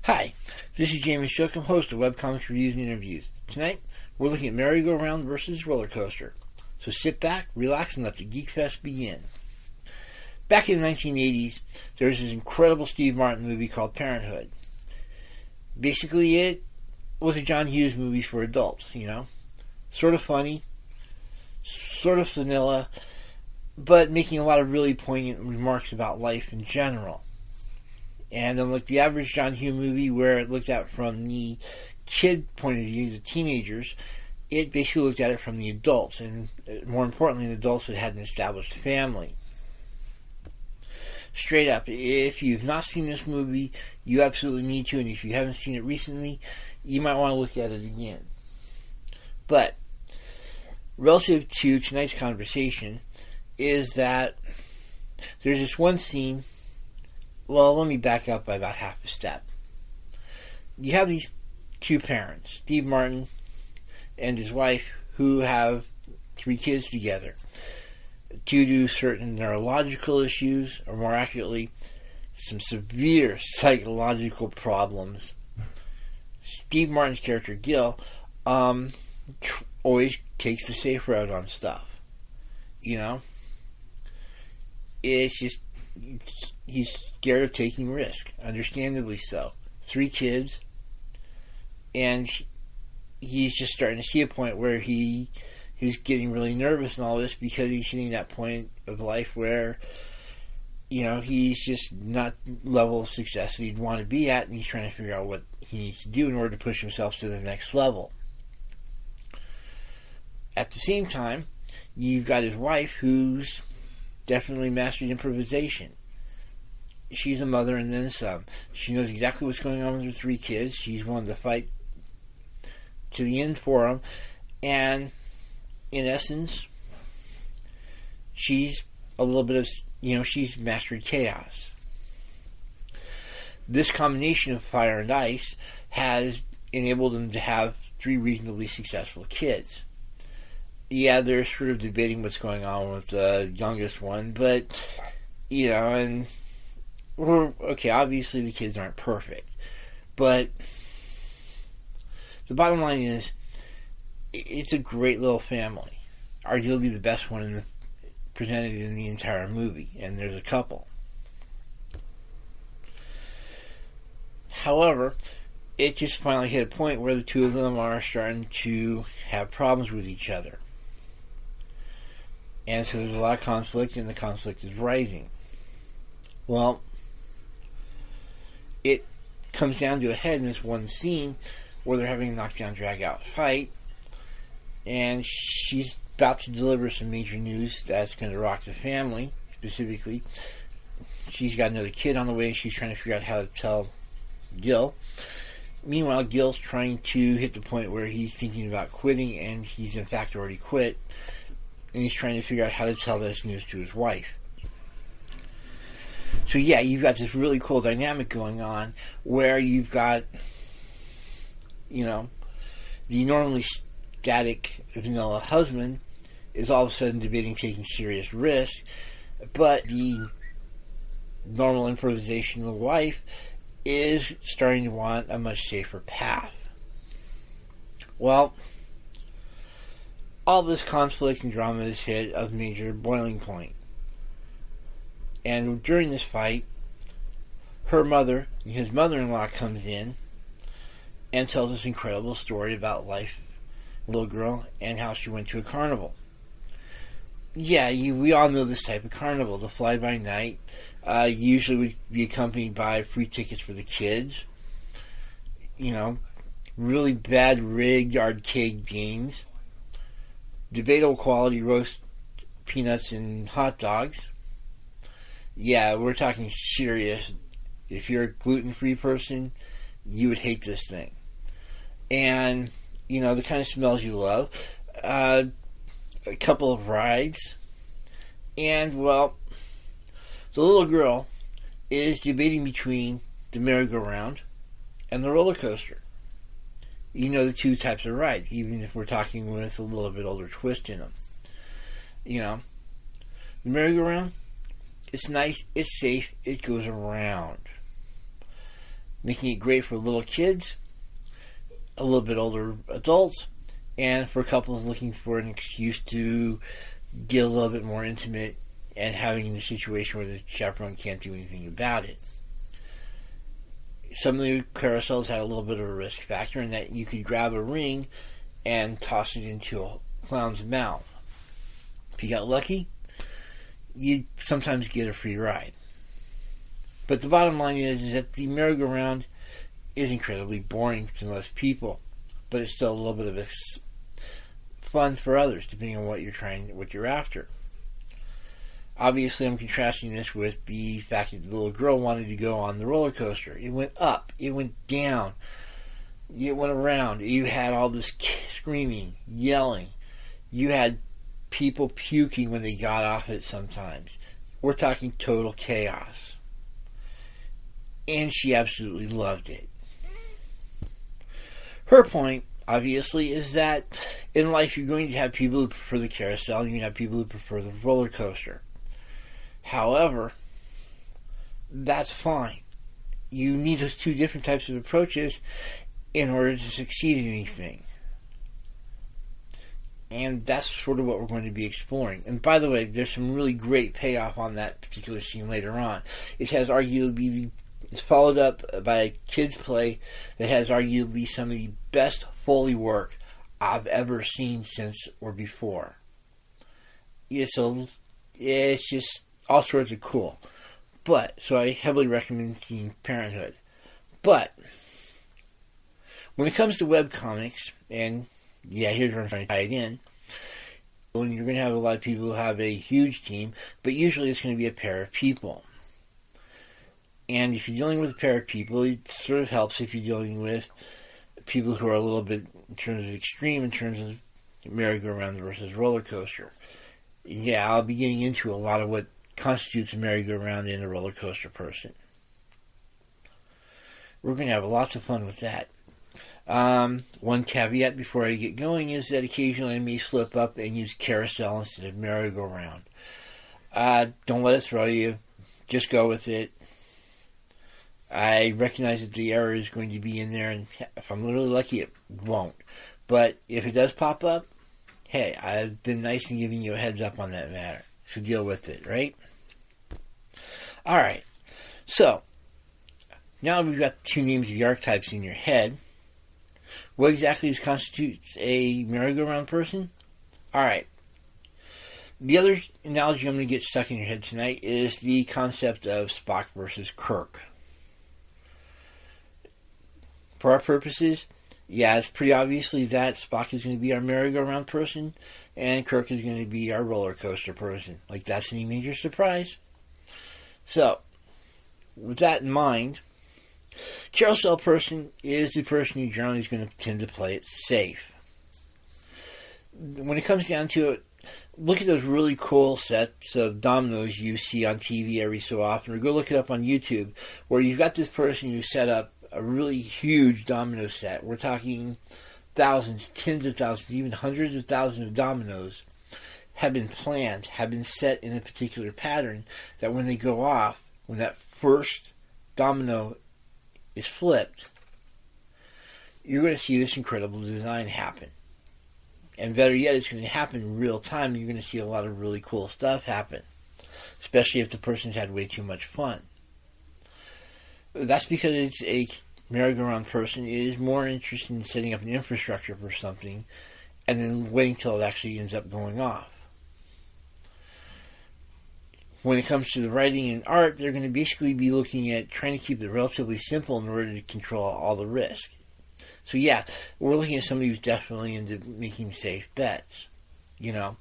Hi, this is James Shook. I'm host of Webcomics Reviews and Interviews. Tonight, we're looking at Merry-Go-Round versus Rollercoaster. So sit back, relax, and let the Geek Fest begin. Back in the 1980s, there was this incredible Steve Martin movie called Parenthood. Basically, it was a John Hughes movie for adults, Sort of funny, sort of vanilla, but making a lot of really poignant remarks about life in general. And unlike the average John Hughes movie where it looked at from the kid point of view, the teenagers, it basically looked at it from the adults, and more importantly, the adults that had an established family. Straight up, if you've not seen this movie, you absolutely need to, and if you haven't seen it recently, you might want to look at it again. But, relative to tonight's conversation, is that there's this one scene. Well, let me back up by about half a step. You have these two parents, Steve Martin and his wife, who have 3 kids together. Due to certain neurological issues, or more accurately, some severe psychological problems, Steve Martin's character, Gil, always takes the safe road on stuff. It's just, he's scared of taking risk, understandably so. 3 kids, and he's just starting to see a point where he's getting really nervous and all this because he's hitting that point of life where, he's just not level of success that he'd want to be at, and he's trying to figure out what he needs to do in order to push himself to the next level. At the same time, you've got his wife, who's definitely mastered improvisation. She's a mother and then some. She knows exactly what's going on with her 3 kids. She's willing to fight to the end for them. And in essence, she's a little bit of, she's mastered chaos. This combination of fire and ice has enabled them to have 3 reasonably successful kids. Yeah, they're sort of debating what's going on with the youngest one, but, obviously the kids aren't perfect, but the bottom line is, it's a great little family. Arguably the best one presented in the entire movie, and there's a couple. However, it just finally hit a point where the two of them are starting to have problems with each other. And so there's a lot of conflict, and the conflict is rising. Well, it comes down to a head in this one scene where they're having a knockdown, drag-out fight, and she's about to deliver some major news that's going to rock the family. Specifically, she's got another kid on the way, and she's trying to figure out how to tell Gil. Meanwhile, Gil's trying to hit the point where he's thinking about quitting, and he's in fact already quit, and he's trying to figure out how to tell this news to his wife. So yeah, you've got this really cool dynamic going on where you've got, the normally static vanilla husband is all of a sudden debating taking serious risks, but the normal improvisational wife is starting to want a much safer path. Well, all this conflict and drama has hit a major boiling point. And during this fight, her mother, his mother-in-law, comes in and tells this incredible story about life, little girl, and how she went to a carnival. Yeah, we all know this type of carnival. The fly-by-night usually would be accompanied by free tickets for the kids. Really bad rigged arcade games. Debatable quality roast peanuts and hot dogs. Yeah, we're talking serious. If you're a gluten-free person, you would hate this thing. And, the kind of smells you love. A couple of rides. And, well, the little girl is debating between the merry-go-round and the roller coaster. The 2 types of rides, even if we're talking with a little bit older twist in them. The merry-go-round, it's nice, it's safe, it goes around. making it great for little kids, a little bit older adults, and for couples looking for an excuse to get a little bit more intimate and having a situation where the chaperone can't do anything about it. Some of the carousels had a little bit of a risk factor in that you could grab a ring and toss it into a clown's mouth. If you got lucky, you'd sometimes get a free ride. But the bottom line is that the merry-go-round is incredibly boring to most people, but it's still a little bit of fun for others, depending on what you're after. Obviously, I'm contrasting this with the fact that the little girl wanted to go on the roller coaster. It went up, it went down, it went around. You had all this screaming, yelling. You had people puking when they got off it sometimes. We're talking total chaos. And she absolutely loved it. Her point, obviously, is that in life you're going to have people who prefer the carousel and you're going to have people who prefer the roller coaster. However, that's fine. You need those two different types of approaches in order to succeed in anything. And that's sort of what we're going to be exploring. And by the way, there's some really great payoff on that particular scene later on. It's followed up by a kid's play that has arguably some of the best Foley work I've ever seen since or before. It's just all sorts of cool. So I heavily recommend seeing Parenthood. But when it comes to webcomics, and yeah, here's where I'm trying to tie it in. When you're going to have a lot of people who have a huge team, but usually it's going to be a pair of people. And if you're dealing with a pair of people, it sort of helps if you're dealing with people who are a little bit, in terms of extreme, in terms of merry-go-round versus roller coaster. Yeah, I'll be getting into a lot of what constitutes a merry-go-round and a roller coaster person. We're going to have lots of fun with that. One caveat before I get going is that occasionally I may slip up and use carousel instead of merry-go-round. Don't let it throw you. Just go with it. I recognize that the error is going to be in there, and if I'm really lucky, it won't. But if it does pop up, hey, I've been nice in giving you a heads up on that matter. So deal with it, right? Alright, so now we've got two names of the archetypes in your head. What exactly constitutes a merry-go-round person? Alright. The other analogy I'm going to get stuck in your head tonight is the concept of Spock versus Kirk. For our purposes, yeah, it's pretty obviously that Spock is going to be our merry-go-round person, and Kirk is going to be our roller coaster person. Like, that's any major surprise? So, with that in mind, carousel person is the person who generally is going to tend to play it safe. When it comes down to it, look at those really cool sets of dominoes you see on TV every so often, or go look it up on YouTube, where you've got this person who set up a really huge domino set. We're talking thousands, tens of thousands, even hundreds of thousands of dominoes have been planned, have been set in a particular pattern that when they go off, when that first domino is flipped, you're going to see this incredible design happen. And better yet, it's going to happen in real time, and you're going to see a lot of really cool stuff happen, especially if the person's had way too much fun. That's because it's a merry-go-round person is more interested in setting up an infrastructure for something and then waiting till it actually ends up going off. When it comes to the writing and art, they're going to basically be looking at trying to keep it relatively simple in order to control all the risk. So yeah, we're looking at somebody who's definitely into making safe bets. You know,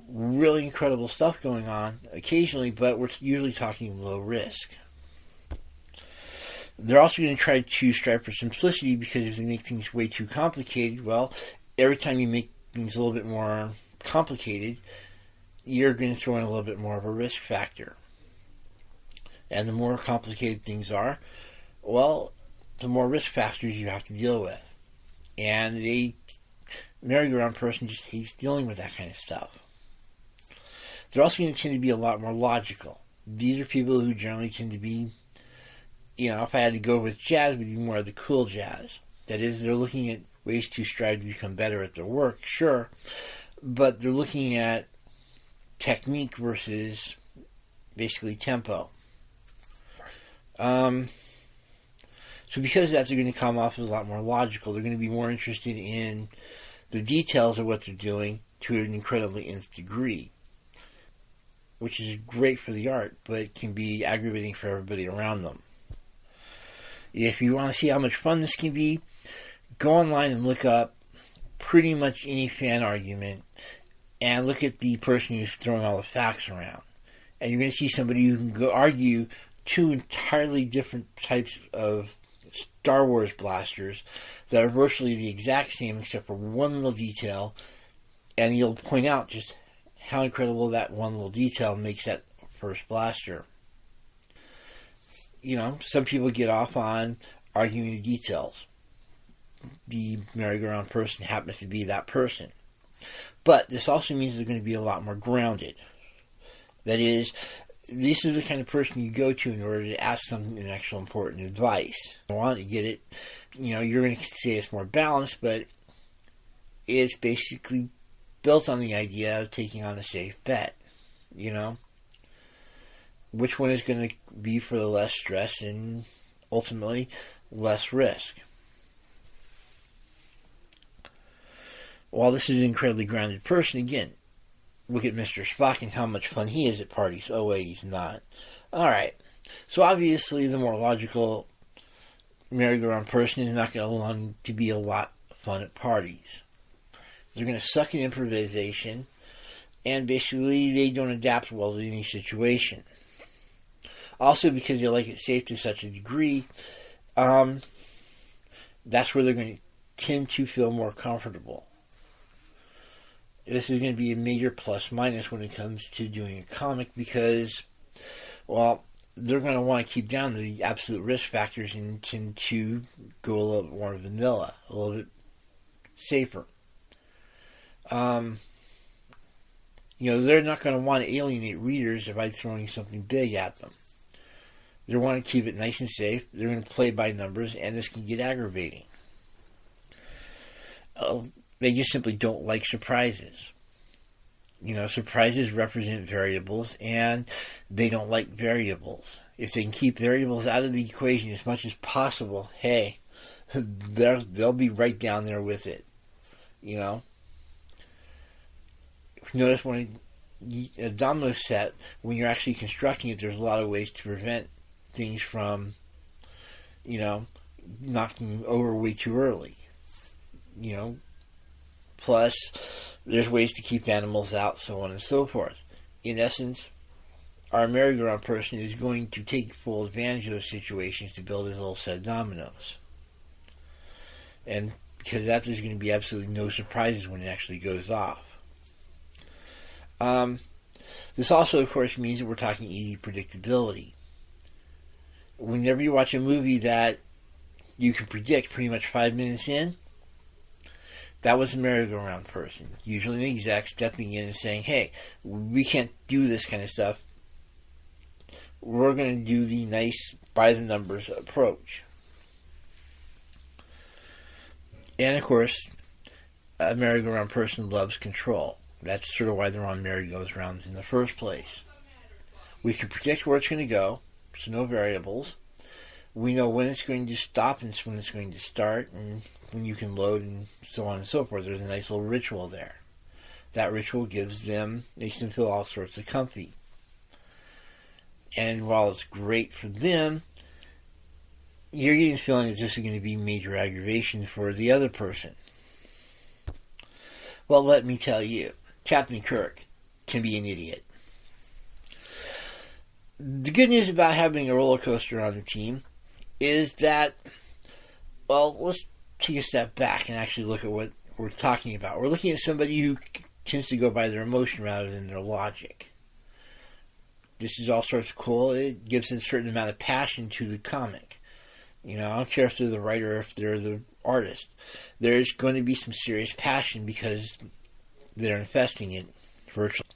really incredible stuff going on occasionally, but we're usually talking low risk. They're also going to try to strive for simplicity, because if they make things way too complicated, well, every time you make things a little bit more complicated, you're going to throw in a little bit more of a risk factor. And the more complicated things are, well, the more risk factors you have to deal with. And a merry-go-round person just hates dealing with that kind of stuff. They're also going to tend to be a lot more logical. These are people who generally tend to be if I had to go with jazz, it would be more of the cool jazz. That is, they're looking at ways to strive to become better at their work, sure, but they're looking at technique versus basically tempo. So because of that, they're going to come off as a lot more logical. They're going to be more interested in the details of what they're doing to an incredibly nth degree, which is great for the art, but it can be aggravating for everybody around them. If you want to see how much fun this can be, go online and look up pretty much any fan argument and look at the person who's throwing all the facts around. And you're going to see somebody who can go argue two entirely different types of Star Wars blasters that are virtually the exact same except for one little detail, and he'll point out just how incredible that one little detail makes that first blaster. Some people get off on arguing the details. The merry-go-round person happens to be that person. But this also means they're going to be a lot more grounded. That is, this is the kind of person you go to in order to ask something an actual important advice. I want to get it, you're going to say it's more balanced, but it's basically built on the idea of taking on a safe bet. Which one is going to be for the less stress and ultimately less risk. While this is an incredibly grounded person, again, look at Mr. Spock and how much fun he is at parties. Oh, wait, he's not. Alright, so obviously the more logical merry-go-round person is not going to allow to be a lot of fun at parties. They're going to suck at improvisation, and basically they don't adapt well to any situation. Also, because they like it safe to such a degree, that's where they're going to tend to feel more comfortable. This is going to be a major plus-minus when it comes to doing a comic because, well, they're going to want to keep down the absolute risk factors and tend to go a little bit more vanilla, a little bit safer. They're not going to want to alienate readers by throwing something big at them. They want to keep it nice and safe. They're going to play by numbers, and this can get aggravating. They just simply don't like surprises. Surprises represent variables, and they don't like variables. If they can keep variables out of the equation as much as possible, hey, they'll be right down there with it. Notice when a domino set, when you're actually constructing it, there's a lot of ways to prevent things from, knocking over way too early. Plus, there's ways to keep animals out, so on and so forth. In essence, our merry-go-round person is going to take full advantage of those situations to build his little set of dominoes. And because of that, there's going to be absolutely no surprises when it actually goes off. This also, of course, means that we're talking easy predictability. Whenever you watch a movie that you can predict pretty much 5 minutes in, that was a merry-go-round person. Usually an exec stepping in and saying, hey, we can't do this kind of stuff. We're going to do the nice, by-the-numbers approach. And, of course, a merry-go-round person loves control. That's sort of why they're on merry-go-rounds in the first place. We can predict where it's going to go, so no variables. We know when it's going to stop and when it's going to start, and when you can load, and so on and so forth. There's a nice little ritual there. That ritual makes them feel all sorts of comfy. And while it's great for them, you're getting the feeling that this is going to be major aggravation for the other person. Well, let me tell you, Captain Kirk can be an idiot. The good news about having a roller coaster on the team is that, well, let's take a step back and actually look at what we're talking about. We're looking at somebody who tends to go by their emotion rather than their logic. This is all sorts of cool. It gives a certain amount of passion to the comic. I don't care if they're the writer or if they're the artist. There's going to be some serious passion because they're infesting it virtually,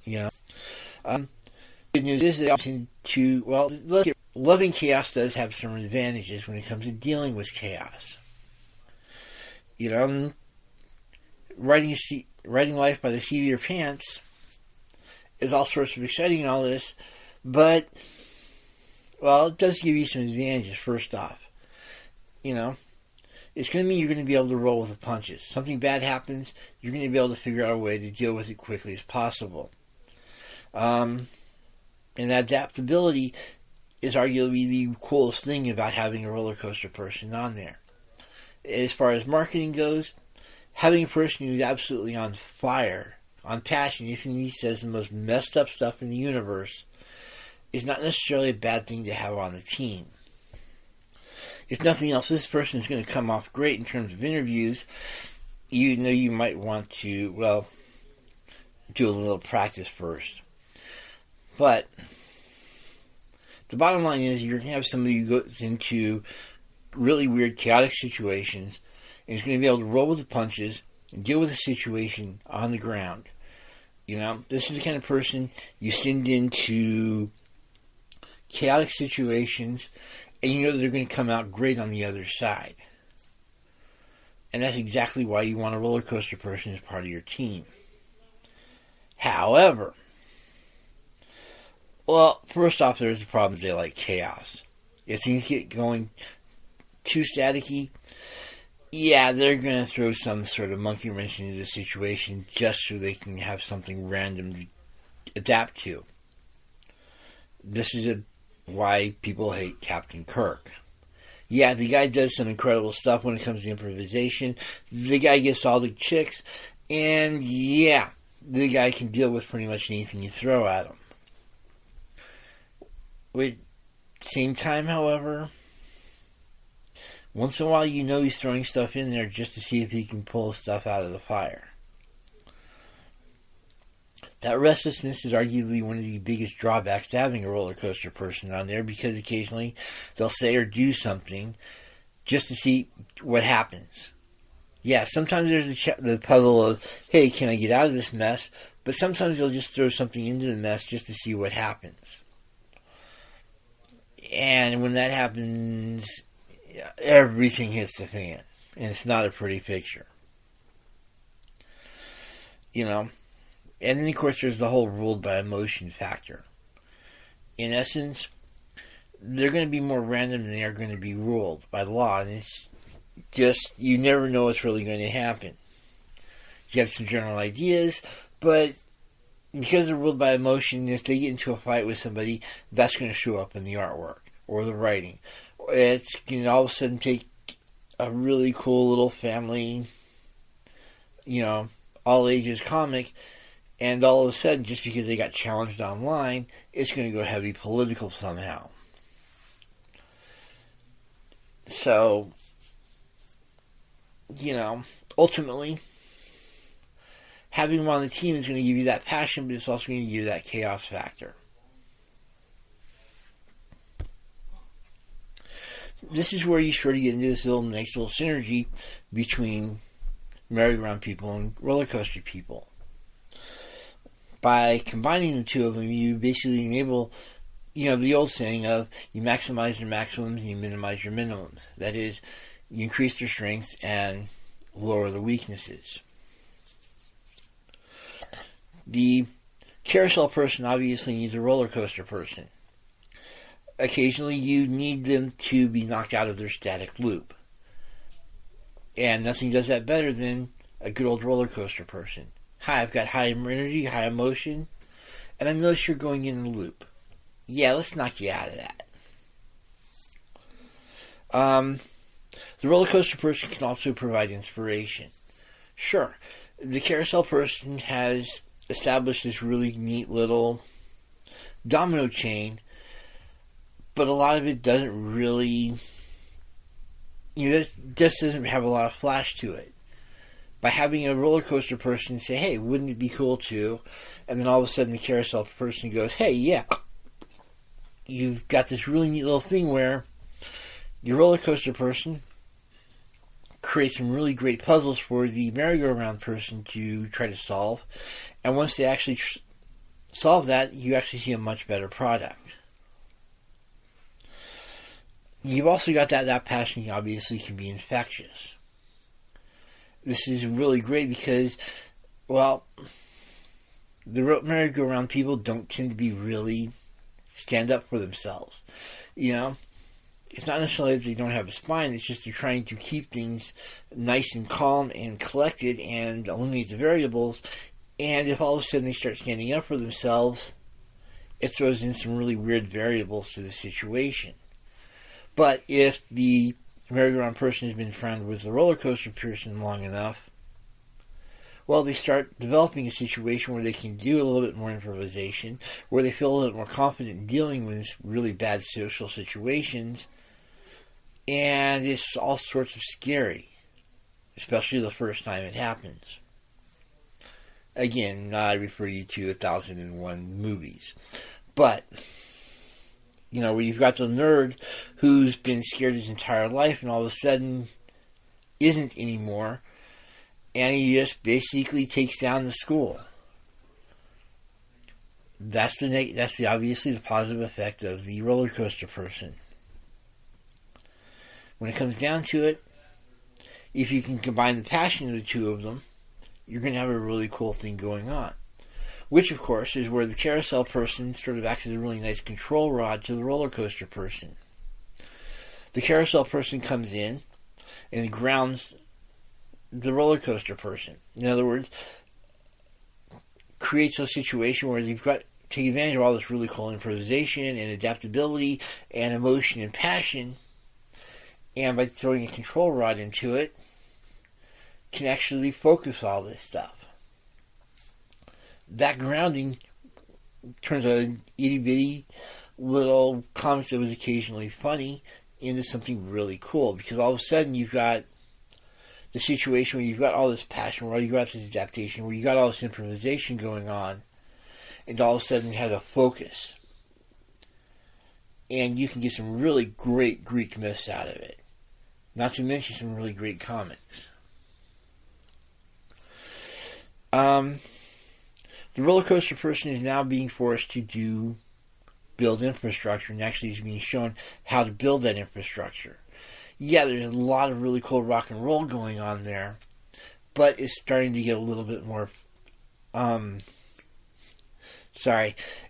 Good news is they tend to, well, look at loving chaos does have some advantages when it comes to dealing with chaos. You know, riding life by the seat of your pants is all sorts of exciting and all this, but, well, it does give you some advantages, first off. You know, it's going to mean you're going to be able to roll with the punches. Something bad happens, you're going to be able to figure out a way to deal with it quickly as possible. And adaptability is arguably the coolest thing about having a roller coaster person on there. As far as marketing goes, having a person who's absolutely on fire, on passion, even if he says the most messed up stuff in the universe, is not necessarily a bad thing to have on the team. If nothing else, this person is going to come off great in terms of interviews, even though you might want to, well, do a little practice first. But the bottom line is you're going to have somebody who goes into really weird, chaotic situations and is going to be able to roll with the punches and deal with the situation on the ground. You know, this is the kind of person you send into chaotic situations and you know they're going to come out great on the other side. And that's exactly why you want a roller coaster person as part of your team. However, well, first off, there's the problem they like chaos. If things get going too staticky, yeah, they're going to throw some sort of monkey wrench into the situation just so they can have something random to adapt to. This is why people hate Captain Kirk. Yeah, the guy does some incredible stuff when it comes to improvisation. The guy gets all the chicks, and yeah, the guy can deal with pretty much anything you throw at him. At the same time, however, once in a while you know he's throwing stuff in there just to see if he can pull stuff out of the fire. That restlessness is arguably one of the biggest drawbacks to having a roller coaster person on there, because occasionally they'll say or do something just to see what happens. Yeah, sometimes there's the puzzle of, hey, can I get out of this mess? But sometimes they'll just throw something into the mess just to see what happens. And when that happens, everything hits the fan. And it's not a pretty picture. You know? And then, of course, there's the whole ruled by emotion factor. In essence, they're going to be more random than they are going to be ruled by law. And it's just, you never know what's really going to happen. You have some general ideas, but because they're ruled by emotion, if they get into a fight with somebody, that's going to show up in the artwork or the writing. It's going to all of a sudden take a really cool little family, you know, all ages comic, and all of a sudden, just because they got challenged online, it's going to go heavy political somehow. So, you know, ultimately, having them on the team is going to give you that passion, but it's also going to give you that chaos factor. This is where you sort of get into this nice little synergy between merry-go-round people and roller coaster people. By combining the two of them, you basically enable, you know, the old saying of you maximize your maximums and you minimize your minimums. That is, you increase their strength and lower the weaknesses. The carousel person obviously needs a roller coaster person. Occasionally you need them to be knocked out of their static loop. And nothing does that better than a good old roller coaster person. Hi, I've got high energy, high emotion, and I notice you're going in a loop. Yeah, let's knock you out of that. The roller coaster person can also provide inspiration. Sure, the carousel person has established this really neat little domino chain, but a lot of it doesn't really, you know, it just doesn't have a lot of flash to it. By having a roller coaster person say, hey, wouldn't it be cool to? And then all of a sudden the carousel person goes, hey, yeah. You've got this really neat little thing where your roller coaster person creates some really great puzzles for the merry-go-round person to try to solve. And once they actually solve that, you actually see a much better product. You've also got that passion obviously can be infectious. This is really great because, well, the merry-go-round people don't tend to be really stand up for themselves. You know, it's not necessarily that they don't have a spine, it's just they're trying to keep things nice and calm and collected and eliminate the variables. And if all of a sudden they start standing up for themselves, it throws in some really weird variables to the situation. But if the merry-go-round person has been friends with the roller coaster person long enough, well, they start developing a situation where they can do a little bit more improvisation, where they feel a little bit more confident in dealing with really bad social situations, and it's all sorts of scary, especially the first time it happens. Again, I refer you to 1001 movies. But, you know, where you've got the nerd who's been scared his entire life and all of a sudden isn't anymore, and he just basically takes down the school. That's the obviously the positive effect of the roller coaster person. When it comes down to it, if you can combine the passion of the two of them, you're going to have a really cool thing going on. Which, of course, is where the carousel person sort of acts as a really nice control rod to the roller coaster person. The carousel person comes in and grounds the roller coaster person. In other words, creates a situation where you've got to take advantage of all this really cool improvisation and adaptability and emotion and passion, and by throwing a control rod into it, can actually focus all this stuff. That grounding turns a itty-bitty little comic that was occasionally funny into something really cool, because all of a sudden you've got the situation where you've got all this passion, where you've got this adaptation, where you've got all this improvisation going on, and all of a sudden it has a focus. And you can get some really great Greek myths out of it. Not to mention some really great comics. The roller coaster person is now being forced to build infrastructure, and actually is being shown how to build that infrastructure. Yeah, there's a lot of really cool rock and roll going on there, but it's starting to get a little bit more,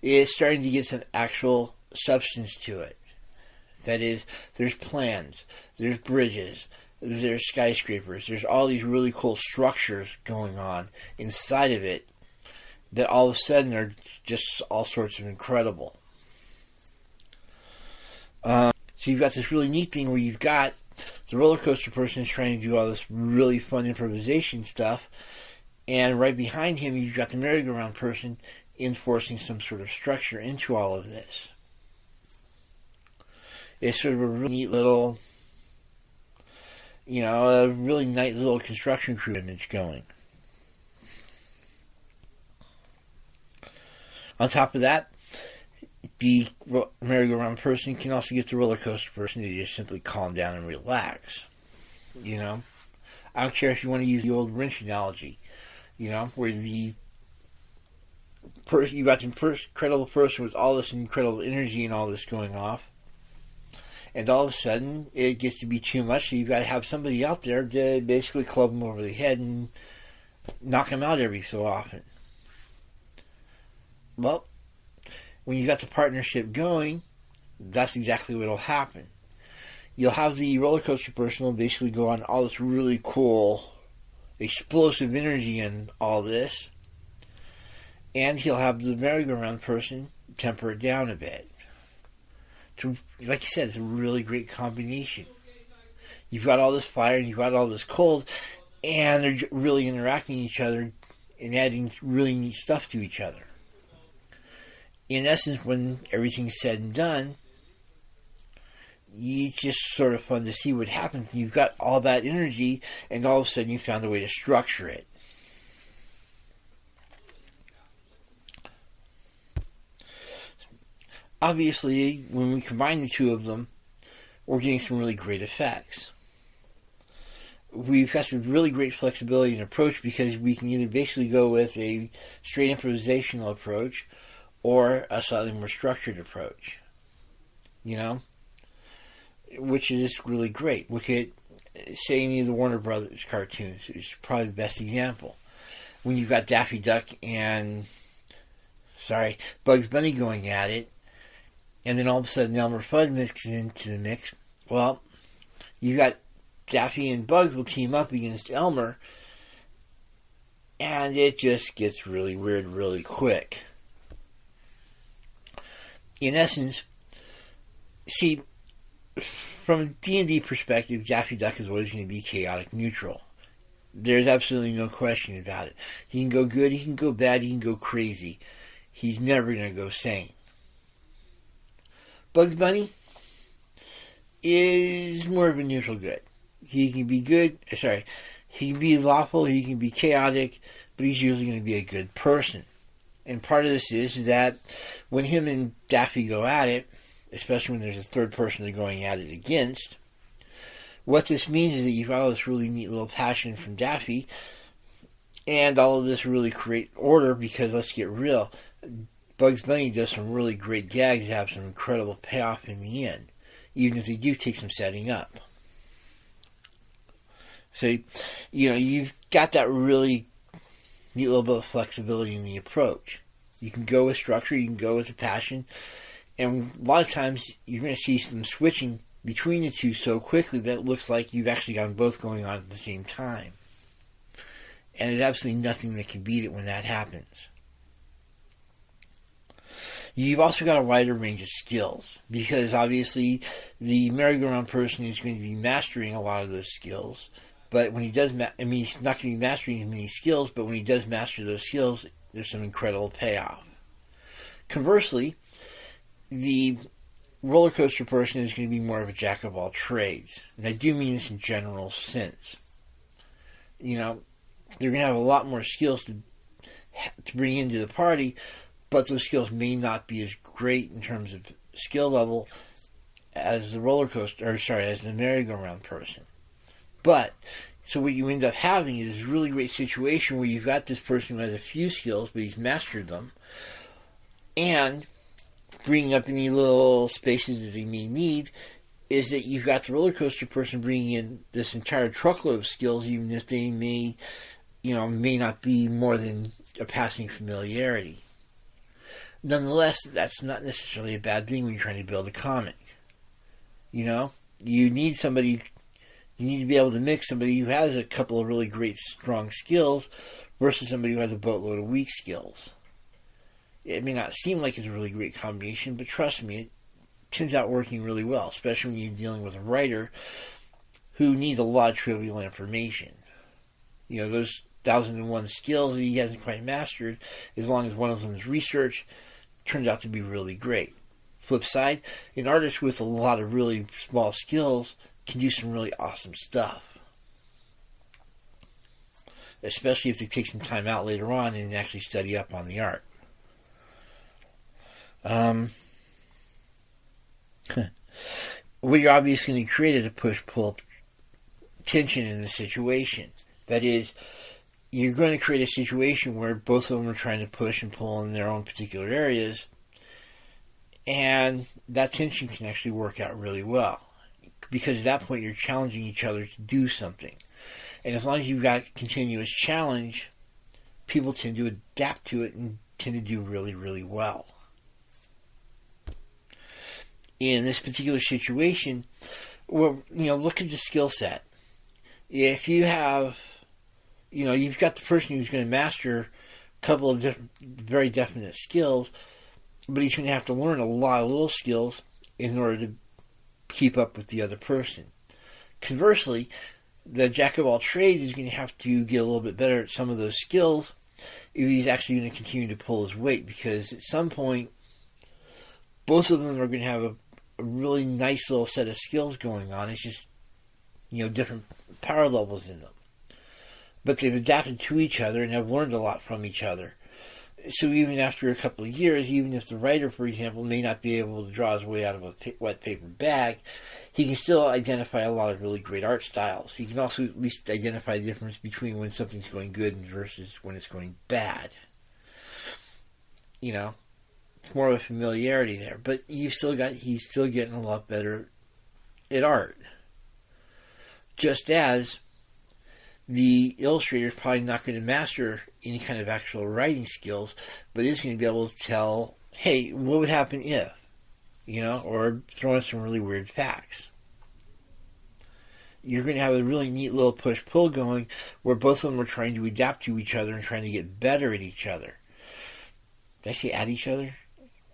it's starting to get some actual substance to it. That is, there's plans, there's bridges, there's skyscrapers, there's all these really cool structures going on inside of it that all of a sudden are just all sorts of incredible. So you've got this really neat thing where you've got the roller coaster person is trying to do all this really fun improvisation stuff, and right behind him you've got the merry-go-round person enforcing some sort of structure into all of this. It's sort of a really neat little, a really nice little construction crew image going. On top of that, the merry-go-round person can also get the roller coaster person to just simply calm down and relax. I don't care if you want to use the old wrench analogy, where you got the incredible person with all this incredible energy and all this going off, and all of a sudden it gets to be too much, so you've got to have somebody out there to basically club them over the head and knock them out every so often. Well, when you've got the partnership going, that's exactly what will happen. You'll have the roller coaster person will basically go on all this really cool, explosive energy and all this, and he'll have the merry-go-round person temper it down a bit. So, like you said, it's a really great combination. You've got all this fire and you've got all this cold, and they're really interacting with each other and adding really neat stuff to each other. In essence, when everything's said and done, it's just sort of fun to see what happens. You've got all that energy, and all of a sudden you found a way to structure it. Obviously, when we combine the two of them, we're getting some really great effects. We've got some really great flexibility and approach, because we can either basically go with a straight improvisational approach or a slightly more structured approach. which is really great. Look at, say, any of the Warner Brothers cartoons. It's probably the best example. When you've got Daffy Duck and, Bugs Bunny going at it, and then all of a sudden Elmer Fudd mixes into the mix, well, you've got Daffy and Bugs will team up against Elmer, and it just gets really weird really quick. In essence, see, from a D&D perspective, Daffy Duck is always going to be chaotic neutral. There's absolutely no question about it. He can go good, he can go bad, he can go crazy. He's never going to go sane. Bugs Bunny is more of a neutral good. He can be good, he can be lawful, he can be chaotic, but he's usually going to be a good person. And part of this is that when him and Daffy go at it, especially when there's a third person they're going at it against, what this means is that you've got all this really neat little passion from Daffy, and all of this really great order, because let's get real, Bugs Bunny does some really great gags that have some incredible payoff in the end, even if they do take some setting up. So, you've got that really neat little bit of flexibility in the approach. You can go with structure, you can go with the passion, and a lot of times you're going to see them switching between the two so quickly that it looks like you've actually got them both going on at the same time. And there's absolutely nothing that can beat it when that happens. You've also got a wider range of skills, because obviously the merry-go-round person is going to be mastering a lot of those skills. But when he does, he's not going to be mastering as many skills, but when he does master those skills, there's some incredible payoff. Conversely, the roller coaster person is going to be more of a jack of all trades. And I do mean this in general sense. They're going to have a lot more skills to bring into the party, but those skills may not be as great in terms of skill level as the as the merry-go-round person. But, so what you end up having is this really great situation where you've got this person who has a few skills, but he's mastered them, and bringing up any little spaces that he may need, is that you've got the roller coaster person bringing in this entire truckload of skills, even if they may not be more than a passing familiarity. Nonetheless, that's not necessarily a bad thing when you're trying to build a comic. You need somebody. You need to be able to mix somebody who has a couple of really great, strong skills versus somebody who has a boatload of weak skills. It may not seem like it's a really great combination, but trust me, it turns out working really well, especially when you're dealing with a writer who needs a lot of trivial information. Those 1,001 skills that he hasn't quite mastered, as long as one of them is research, turns out to be really great. Flip side, an artist with a lot of really small skills can do some really awesome stuff. Especially if they take some time out later on and actually study up on the art. What you're obviously going to create is a push-pull tension in the situation. That is, you're going to create a situation where both of them are trying to push and pull in their own particular areas, and that tension can actually work out really well. Because at that point, you're challenging each other to do something. And as long as you've got continuous challenge, people tend to adapt to it and tend to do really, really well. In this particular situation, look at the skill set. If you have, you've got the person who's going to master a couple of very definite skills, but he's going to have to learn a lot of little skills in order to keep up with the other person. Conversely, the jack of all trades is going to have to get a little bit better at some of those skills if he's actually going to continue to pull his weight, because at some point both of them are going to have a really nice little set of skills going on. It's just different power levels in them, but they've adapted to each other and have learned a lot from each other. So even after a couple of years, even if the writer, for example, may not be able to draw his way out of a wet paper bag, he can still identify a lot of really great art styles. He can also at least identify the difference between when something's going good versus when it's going bad. It's more of a familiarity there. But he's still getting a lot better at art. Just as the illustrator is probably not going to master any kind of actual writing skills, but is going to be able to tell, hey, what would happen if, or throw in some really weird facts. You're going to have a really neat little push-pull going where both of them are trying to adapt to each other and trying to get better at each other. Did I say at each other?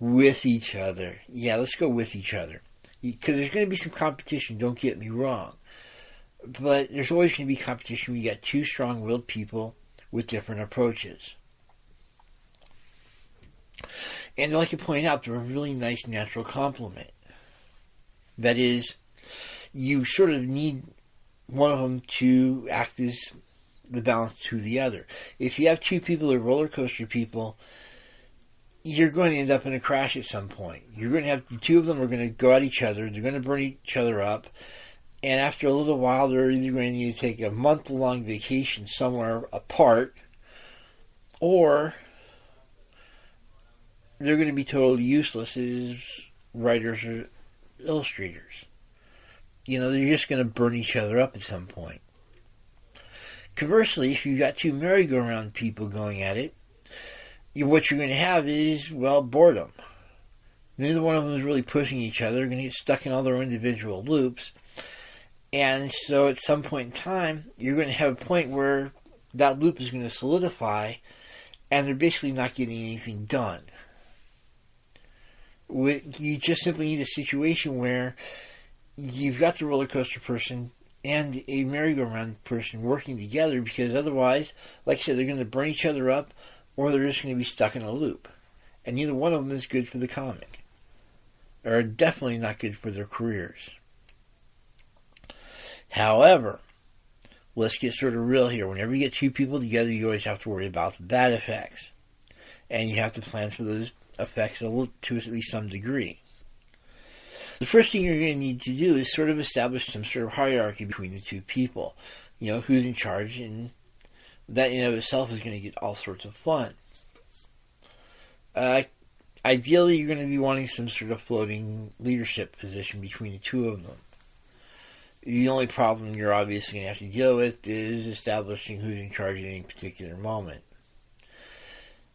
With each other. Yeah, let's go with each other. Because there's going to be some competition, don't get me wrong. But there's always going to be competition when you got two strong-willed people with different approaches. And I'd like to point out, they're a really nice natural complement. That is, you sort of need one of them to act as the balance to the other. If you have two people who are roller coaster people, you're going to end up in a crash at some point. You're going to have the two of them are going to go at each other. They're going to burn each other up. And after a little while, they're either going to need to take a month-long vacation somewhere apart, or they're going to be totally useless as writers or illustrators. They're just going to burn each other up at some point. Conversely, if you've got two merry-go-round people going at it, what you're going to have is, boredom. Neither one of them is really pushing each other. They're going to get stuck in all their individual loops. And so at some point in time, you're going to have a point where that loop is going to solidify, and they're basically not getting anything done. You just simply need a situation where you've got the roller coaster person and a merry-go-round person working together, because otherwise, like I said, they're going to burn each other up, or they're just going to be stuck in a loop. And neither one of them is good for the comic. Or definitely not good for their careers. However, let's get sort of real here. Whenever you get two people together, you always have to worry about the bad effects. And you have to plan for those effects to at least some degree. The first thing you're going to need to do is sort of establish some sort of hierarchy between the two people. Who's in charge, and that in and of itself is going to get all sorts of fun. Ideally, you're going to be wanting some sort of floating leadership position between the two of them. The only problem you're obviously going to have to deal with is establishing who's in charge at any particular moment.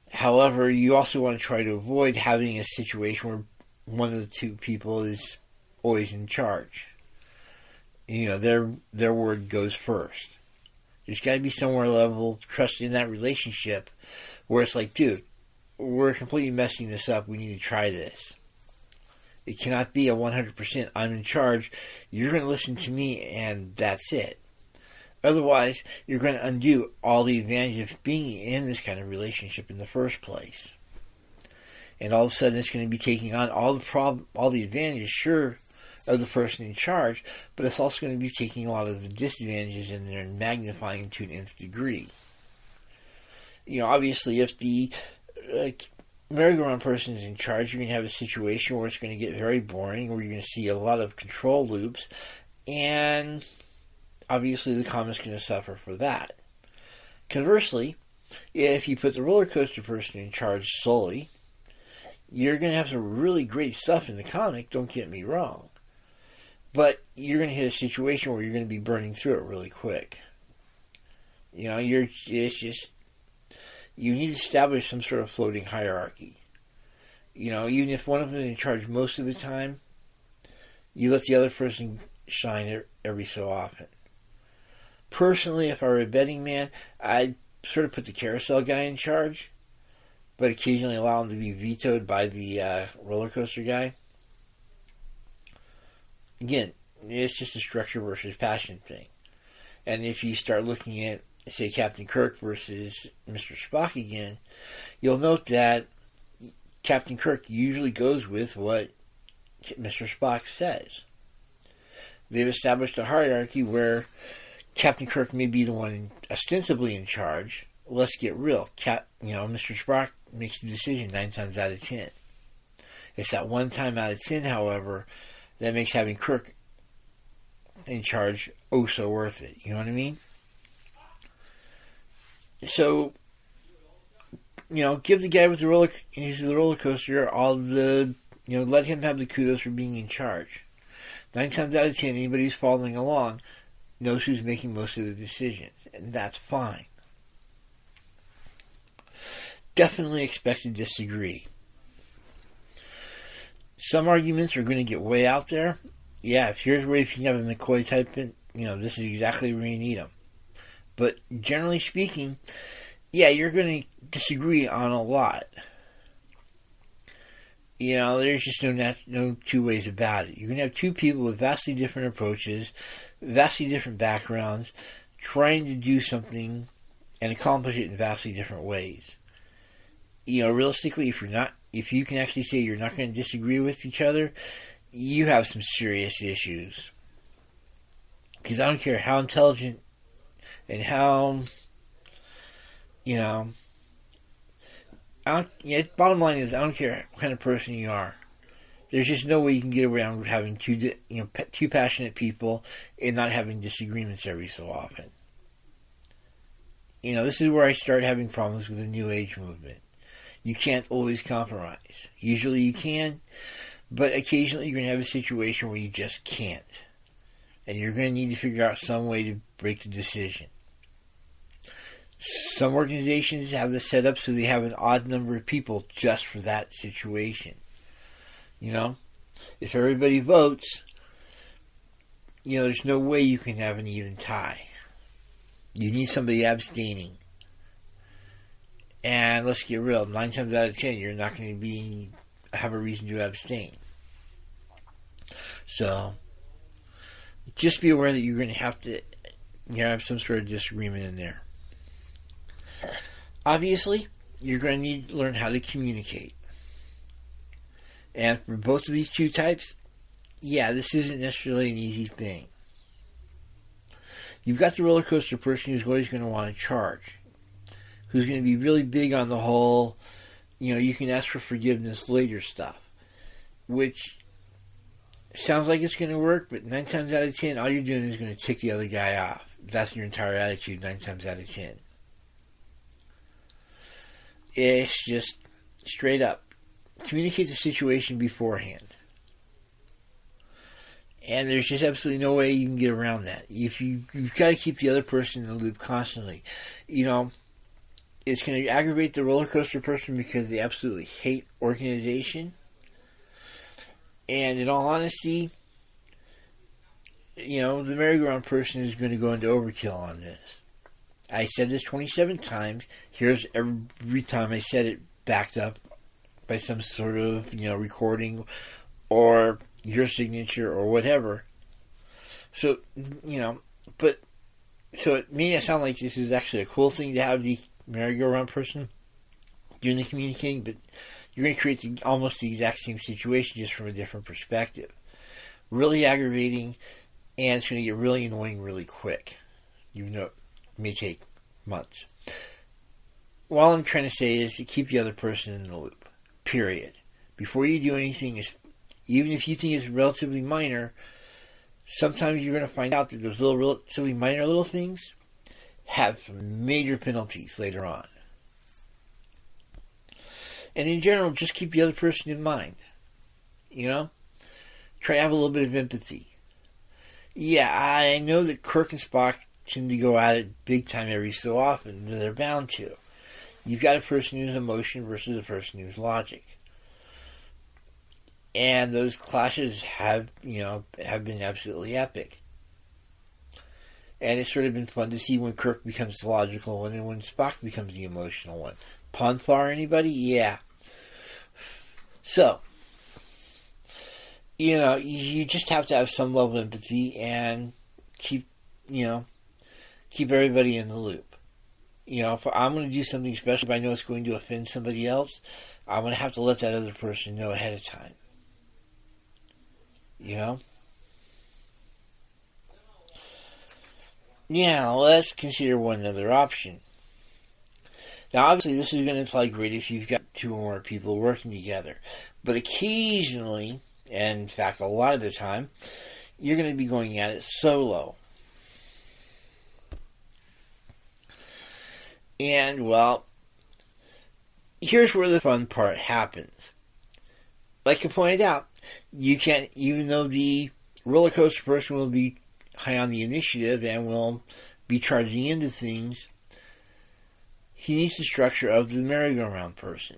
However, you also want to try to avoid having a situation where one of the two people is always in charge. Their word goes first. There's got to be somewhere level trust in that relationship where it's like, dude, we're completely messing this up. We need to try this. It cannot be a 100% I'm in charge. You're going to listen to me, and that's it. Otherwise, you're going to undo all the advantage of being in this kind of relationship in the first place. And all of a sudden, it's going to be taking on all the advantages, sure, of the person in charge, but it's also going to be taking a lot of the disadvantages in there and magnifying them to an nth degree. Obviously, if the merry-go-round person is in charge, you're going to have a situation where it's going to get very boring, where you're going to see a lot of control loops, and obviously the comic's going to suffer for that. Conversely, if you put the roller coaster person in charge solely, you're going to have some really great stuff in the comic, don't get me wrong. But you're going to hit a situation where you're going to be burning through it really quick. You need to establish some sort of floating hierarchy. Even if one of them is in charge most of the time, you let the other person shine every so often. Personally, if I were a betting man, I'd sort of put the carousel guy in charge, but occasionally allow him to be vetoed by the roller coaster guy. Again, it's just a structure versus passion thing. And if you start looking at, say, Captain Kirk versus Mr. Spock again, you'll note that Captain Kirk usually goes with what Mr. Spock says. They've established a hierarchy where Captain Kirk may be the one ostensibly in charge. Let's get real. Mr. Spock makes the decision 9 times out of 10. It's that one time out of 10, however, that makes having Kirk in charge oh so worth it. You know what I mean? So, give the guy with the roller coaster all the, let him have the kudos for being in charge. 9 times out of 10, anybody who's following along knows who's making most of the decisions, and that's fine. Definitely expect to disagree. Some arguments are going to get way out there. Yeah, if you have a McCoy type, this is exactly where you need them. But generally speaking, yeah, you're going to disagree on a lot. There's just no two ways about it. You're going to have two people with vastly different approaches, vastly different backgrounds, trying to do something and accomplish it in vastly different ways. Realistically, if you can actually say you're not going to disagree with each other, you have some serious issues. Because I don't care how intelligent and how, bottom line is, I don't care what kind of person you are. There's just no way you can get around having two passionate people and not having disagreements every so often. This is where I start having problems with the New Age movement. You can't always compromise. Usually you can, but occasionally you're going to have a situation where you just can't. And you're going to need to figure out some way to break the decision. Some organizations have this set up so they have an odd number of people just for that situation. If everybody votes, there's no way you can have an even tie. You need somebody abstaining. And let's get real, 9 times out of 10, you're not going to have a reason to abstain. So, just be aware that you're going to have to have some sort of disagreement in there. Obviously, you're going to need to learn how to communicate. And for both of these two types, this isn't necessarily an easy thing. You've got the roller coaster person who's always going to want to charge, who's going to be really big on the whole, you can ask for forgiveness later stuff, which sounds like it's going to work, but 9 times out of 10, all you're doing is going to tick the other guy off. That's your entire attitude 9 times out of 10. It's just straight up. Communicate the situation beforehand. And there's just absolutely no way you can get around that. You've got to keep the other person in the loop constantly. It's going to aggravate the roller coaster person because they absolutely hate organization. And in all honesty, the merry-go-round person is going to go into overkill on this. I said this 27 times. Here's every time I said it backed up by some sort of, recording or your signature or whatever. So, so it may sound like this is actually a cool thing to have the merry-go-round person doing the communicating, but you're going to create almost the exact same situation just from a different perspective. Really aggravating, and it's going to get really annoying really quick. It may take months. What I'm trying to say is to keep the other person in the loop. Period. Before you do anything, even if you think it's relatively minor, sometimes you're going to find out that those relatively minor little things have major penalties later on. And in general, just keep the other person in mind. Try to have a little bit of empathy. Yeah, I know that Kirk and Spock tend to go at it big time every so often. They're bound to. You've got a person who's emotion versus a person who's logic. And those clashes have been absolutely epic. And it's sort of been fun to see when Kirk becomes the logical one and when Spock becomes the emotional one. Ponfar, anybody? Yeah. So, you just have to have some level of empathy and keep everybody in the loop. If I'm going to do something special, if I know it's going to offend somebody else, I'm going to have to let that other person know ahead of time. Yeah, let's consider one other option. Now, obviously, this is going to fly great if you've got 2 or more people working together. But occasionally, and in fact, a lot of the time, you're going to be going at it solo. And, well, here's where the fun part happens. Like I pointed out, you can't, even though the roller coaster person will be high on the initiative and will be charging into things. He needs the structure of the merry-go-round person.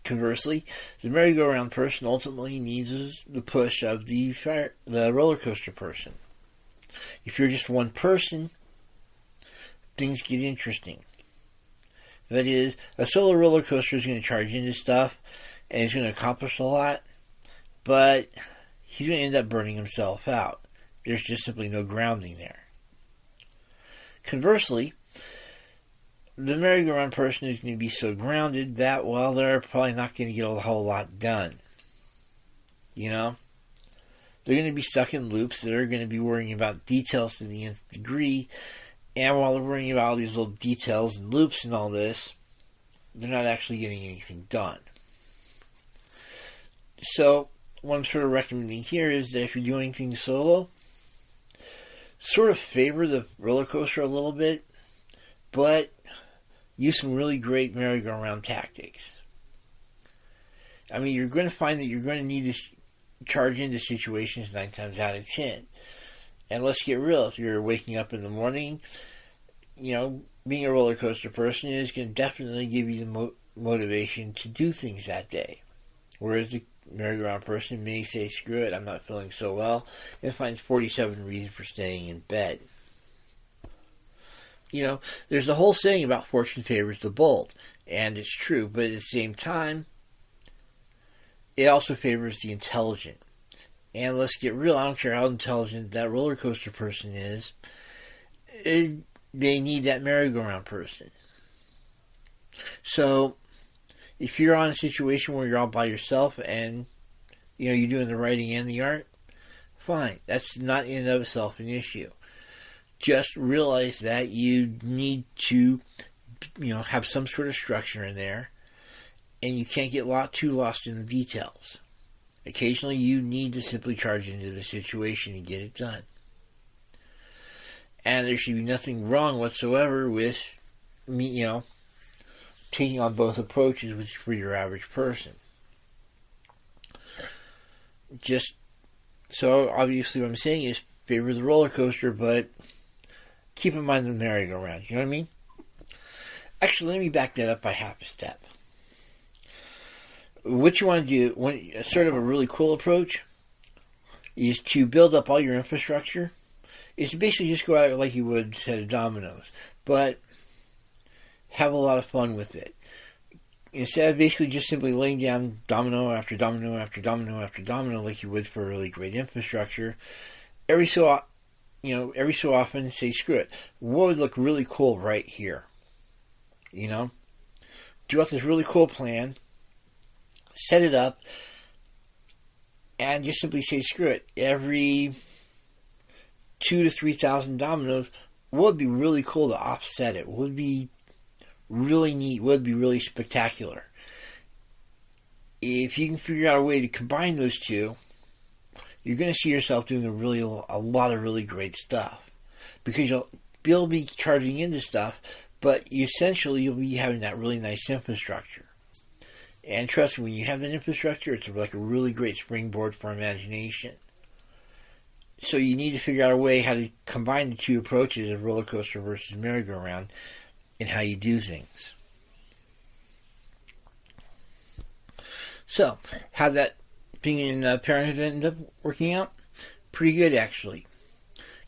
Conversely, the merry-go-round person ultimately needs the push of the roller coaster person. If you're just one person, things get interesting. That is, a solo roller coaster is going to charge into stuff and he's going to accomplish a lot, but he's going to end up burning himself out. There's just simply no grounding there. Conversely, the merry-go-round person is going to be so grounded that, well, they're probably not going to get a whole lot done. You know? They're going to be stuck in loops. They're going to be worrying about details to the nth degree. And while they're worrying about all these little details and loops and all this, they're not actually getting anything done. So, what I'm sort of recommending here is that if you're doing things solo, sort of favor the roller coaster a little bit, but use some really great merry-go-round tactics. I mean, you're going to find that you're going to need to charge into situations 9 times out of 10. And let's get real, if you're waking up in the morning, you know, being a roller coaster person is going to definitely give you the motivation to do things that day. Whereas the merry-go-round person may say, screw it, I'm not feeling so well, and finds 47 reasons for staying in bed. You know, there's the whole saying about fortune favors the bold, and it's true, but at the same time, it also favors the intelligent. And let's get real, I don't care how intelligent that roller coaster person is, they need that merry-go-round person. So, if you're on a situation where you're all by yourself and, you know, you're doing the writing and the art, fine. That's not in and of itself an issue. Just realize that you need to, you know, have some sort of structure in there, and you can't get too lost in the details. Occasionally, you need to simply charge into the situation and get it done. And there should be nothing wrong whatsoever with me, you know, taking on both approaches for your average person. Just so obviously, what I'm saying is favor the roller coaster, but keep in mind the merry-go-round. You know what I mean? Actually, let me back that up by half a step. What you want to do, sort of a really cool approach, is to build up all your infrastructure. Is to basically just go out like you would a set of dominoes, but have a lot of fun with it. Instead of basically just simply laying down domino after domino after domino after domino like you would for a really great infrastructure, every so often say, screw it, what would look really cool right here? You know? Do out this really cool plan, set it up, and just simply say, screw it, every 2,000 to 3,000 dominoes, what would be really cool to offset it? What would be really neat? What would be really spectacular? If you can figure out a way to combine those two, you're going to see yourself doing a lot of really great stuff. Because you'll be charging into stuff, but essentially you'll be having that really nice infrastructure. And trust me, when you have that infrastructure, it's like a really great springboard for imagination. So you need to figure out a way how to combine the two approaches of roller coaster versus merry-go-round and how you do things. So, how that thing in Parenthood ended up working out? Pretty good, actually.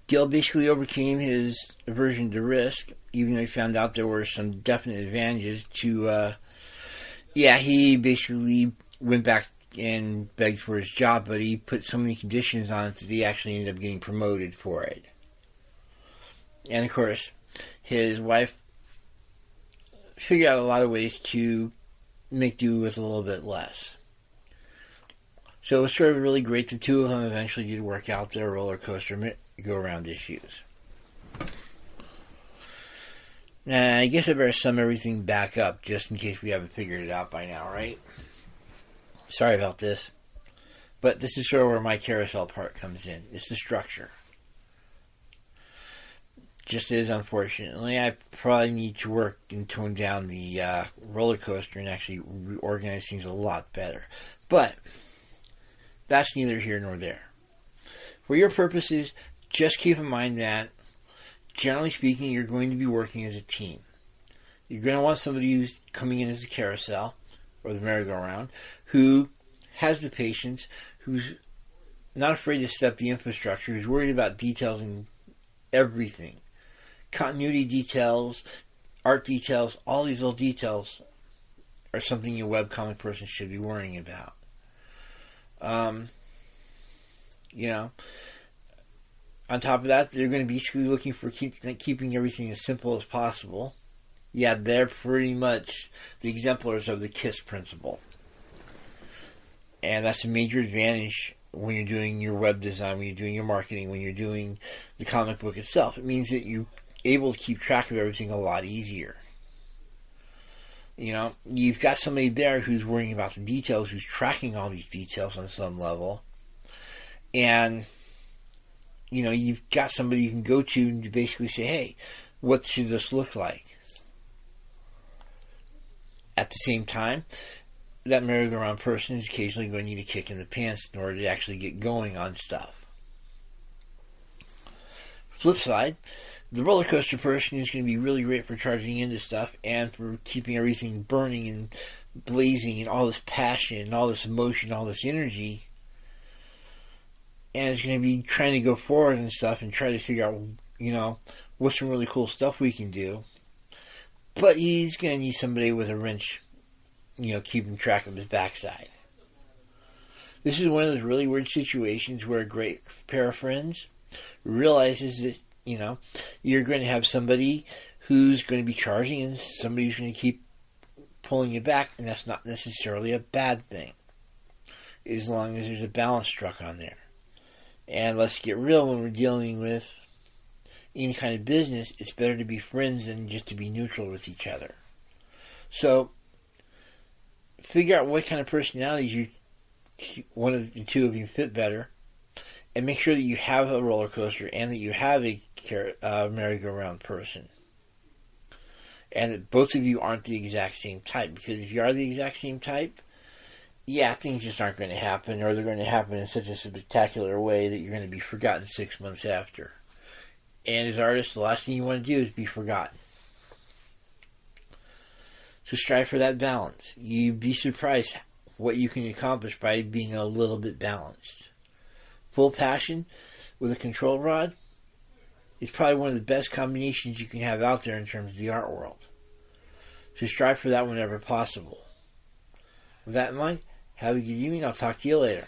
Gil basically overcame his aversion to risk, even though he found out there were some definite advantages to, he basically went back and begged for his job, but he put so many conditions on it that he actually ended up getting promoted for it. And of course, his wife figured out a lot of ways to make do with a little bit less. So it was sort of really great. The two of them eventually did work out their roller coaster go-around issues. Now, I guess I better sum everything back up just in case we haven't figured it out by now, right? Sorry about this. But this is sort of where my carousel part comes in. It's the structure. Just as, unfortunately, I probably need to work and tone down the roller coaster and actually reorganize things a lot better. But that's neither here nor there. For your purposes, just keep in mind that, generally speaking, you're going to be working as a team. You're going to want somebody who's coming in as a carousel, or the merry-go-round, who has the patience, who's not afraid to step the infrastructure, who's worried about details and everything. Continuity details, art details, all these little details are something your webcomic person should be worrying about. On top of that, they're going to be basically looking for keeping everything as simple as possible. Yeah, they're pretty much the exemplars of the KISS principle. And that's a major advantage when you're doing your web design, when you're doing your marketing, when you're doing the comic book itself. It means that you're able to keep track of everything a lot easier. You've got somebody there who's worrying about the details, who's tracking all these details on some level. And, you've got somebody you can go to and basically say, hey, what should this look like? At the same time, that merry-go-round person is occasionally going to need a kick in the pants in order to actually get going on stuff. Flip side, the roller coaster person is going to be really great for charging into stuff and for keeping everything burning and blazing and all this passion and all this emotion, all this energy. And it's going to be trying to go forward and stuff and try to figure out, what's some really cool stuff we can do. But he's going to need somebody with a wrench, keeping track of his backside. This is one of those really weird situations where a great pair of friends realizes that, you're going to have somebody who's going to be charging and somebody who's going to keep pulling you back, and that's not necessarily a bad thing, as long as there's a balance struck on there. And let's get real, when we're dealing with any kind of business, it's better to be friends than just to be neutral with each other. So, figure out what kind of personalities one of the two of you fit better, and make sure that you have a roller coaster and that you have a merry-go-round person. And that both of you aren't the exact same type, because if you are the exact same type, things just aren't going to happen, or they're going to happen in such a spectacular way that you're going to be forgotten 6 months after. And as artists, the last thing you want to do is be forgotten. So strive for that balance. You'd be surprised what you can accomplish by being a little bit balanced. Full passion with a control rod is probably one of the best combinations you can have out there in terms of the art world. So strive for that whenever possible. With that in mind, have a good evening. I'll talk to you later.